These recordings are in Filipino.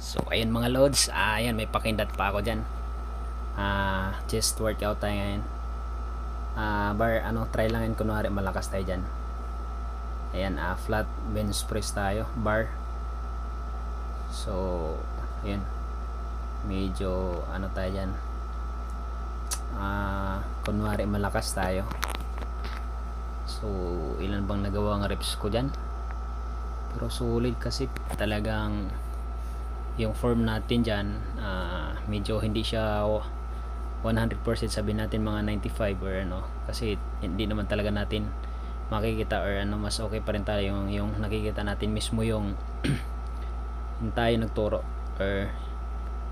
So ayun mga loads, ayan may pakindat pa ako dyan. Chest workout tayo ngayon. Bar, try lang yun, kunwari malakas tayo dyan. Ayan, flat bench press tayo, bar. So ayan, medyo tayo dyan. Kunwari malakas tayo. So ilan bang nagawang reps ko dyan, pero sulit kasi talagang yung form natin dyan. Medyo hindi siya 100%, sabihin natin mga 95 or kasi hindi naman talaga natin makikita or mas okay pa rin tayo yung nakikita natin mismo yung yung tayo nagturo or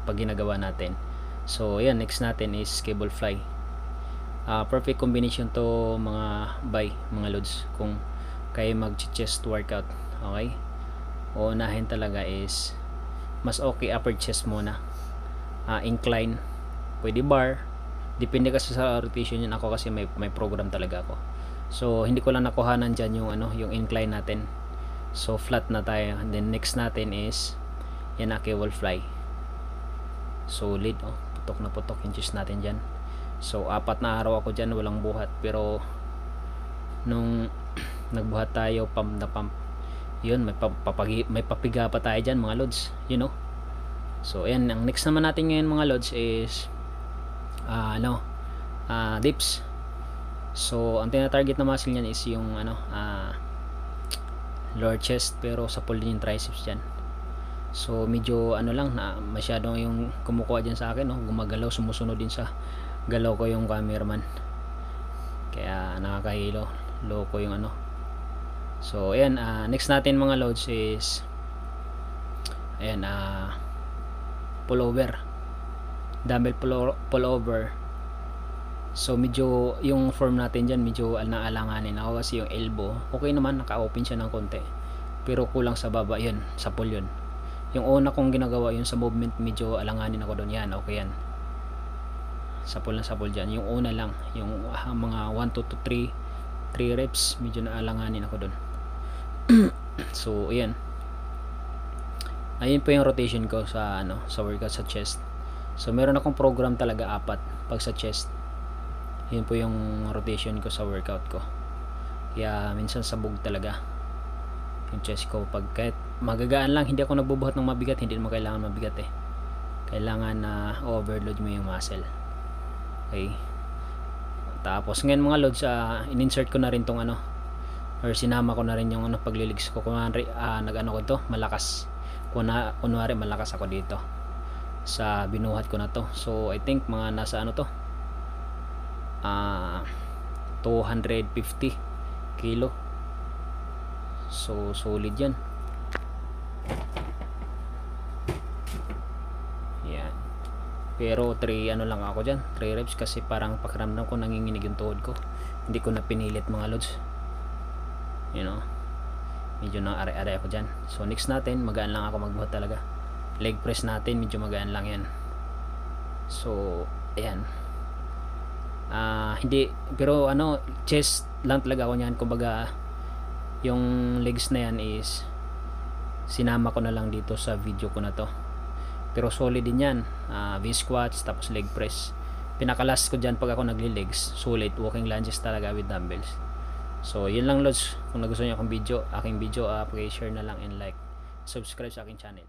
pag ginagawa natin. So yan, next natin is cable fly. Perfect combination to mga loads kung kayo mag chest workout. Okay, unahin talaga is mas okay upper chest muna. Incline, pwede bar, depende kasi sa rotation yun. Ako kasi may program talaga ako, so hindi ko lang nakuhanan dyan yung yung incline natin. So flat na tayo, and then next natin is yan cable fly. Solid, putok na putok yung chest natin dyan. So 4 na araw ako dyan walang buhat, pero nung nagbuhat tayo, pump na pump yun, may papiga pa tayo dyan mga loads, So ayan, ang next naman natin ngayon mga loads is dips. So ang tinatarget na muscle niyan is yung lower chest, pero sa pull din yung triceps dyan. So medyo lang na masyadong yung kumukuha dyan sa akin, gumagalaw, sumusunod din sa galaw ko yung cameraman, kaya nakakahilo, loko yung So ayan, next natin mga loads is ayan, pullover, dumbbell pullover. So medyo yung form natin dyan medyo naalanganin ako kasi yung elbow okay naman, naka-open siya ng konti, pero kulang sa baba yun, sa pull yun. Yung una kong ginagawa yun sa movement, medyo alanganin ako doon. Yan, okay yan, sa pull dyan. Yung una lang, yung mga 1 to 3 reps, medyo naalanganin ako doon. So ayan, ayun po yung rotation ko sa sa workout sa chest. So meron akong program talaga 4 pag sa chest. Yun po yung rotation ko sa workout ko, kaya minsan sabog talaga yung chest ko. Pag kahit magagaan lang, hindi ako nagbubuhat ng mabigat, hindi naman kailangan mabigat kailangan na overload mo yung muscle. Okay, tapos ngayon mga loads, in-insert ko na rin tong or sinama ko na rin yung pagliligs ko. Kunwari ko to malakas, kunwari malakas ako dito sa binuhat ko na to. So I think mga nasa to 250 kilo. So solid yan. Yan, pero 3 lang ako dyan, 3 reps, kasi parang pakiramdam ko nanginginig yung tuhod ko. Hindi ko na pinilit mga loads, medyo nang are-are ako dyan. So next natin, magaan lang ako magbuhat talaga. Leg press natin, medyo magaan lang yan. So ayan, hindi, pero chest lang talaga ako nyan. Kumbaga yung legs na yan is sinama ko na lang dito sa video ko na to, pero solid din yan. V-squats tapos leg press, pinakalas ko dyan pag ako nagli-legs. Solid walking lunges talaga with dumbbells. So yun lang loads, kung nagustuhan nyo aking video, paki-share na lang and like, subscribe sa aking channel.